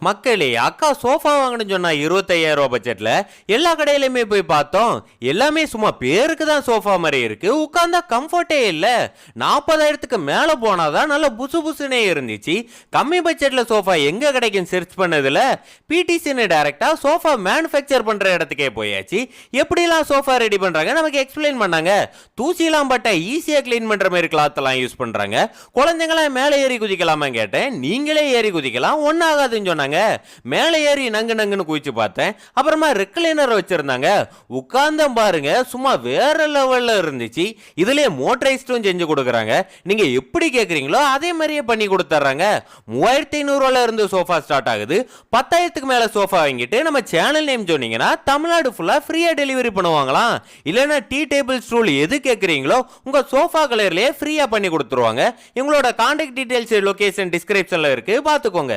மக்களே, அக்கா சோஃபா வாங்கணும்னு சொன்னா 25,000 ரூபாய் பட்ஜெட்ல எல்லா கடையிலுமே போய் பார்த்தோம். எல்லாமே சும்மா பேருக்கு தான் சோஃபா மாதிரி இருக்கு, உட்கார்ந்தா கம்ஃபர்ட்டே இல்ல. 40,000க்கு மேல போனாதான் நல்ல புசு புசுனே இருந்துச்சு. கம்மி பட்ஜெட்ல சோஃபா எங்க கிடைக்கும் சர்ச் பண்ணதுல பிடிசின்னு டைரக்டா சோஃபா மேனுஃபேக்சர் பண்ற இடத்துக்கே போயாச்சு. எப்படிலாம் சோஃபா ரெடி பண்றாங்க நமக்கு எக்ஸ்பிளைன் பண்ணாங்க. தூசிலாம் பட்டா ஈஸியா கிளீன் பண்ற மாதிரி கிளாத் எல்லாம் யூஸ் பண்றாங்க. குழந்தைங்களாம் மேலே ஏறி குதிக்கலாமா கேட்டேன். நீங்களே ஏறி குதிக்கலாம், ஒன்னும் ஆகாதுன்னு சொன்னாங்க. மேலே ஏறி நங்கு நங்குன்னு குதிச்சு பார்த்தேன். அப்புறமா ரெக்லைனர் வச்சிருந்தாங்க, உட்கார்ந்த பாருங்க சும்மா வேற லெவல்ல இருந்துச்சு. இதுலயே மோட்டரைஸ்டும் செஞ்சு கொடுக்குறாங்க. நீங்க எப்படி கேக்குறீங்களோ அதே மாதிரியே பண்ணி கொடுத்துறாங்க. 3,500 ரூபாயில இருந்து சோஃபா ஸ்டார்ட் ஆகுது. 10,000க்கு மேல சோஃபா வாங்கிட்டு நம்ம சேனல் நேம் சொன்னீங்கன்னா தமிழ்நாடு ஃபுல்லா ஃப்ரீயா டெலிவரி பண்ணுவாங்களாம். இல்லைன்னா டீ டேபிள் ஸ்டூல் எது கேக்குறீங்களோ உங்க சோஃபா கலர்லயே ஃப்ரீயா பண்ணி கொடுத்துருவாங்க. எங்களோட கான்டாக்ட் டீடைல்ஸ் லொகேஷன் டிஸ்கிரிப்ஷன்ல இருக்கு, பாத்துக்கோங்க.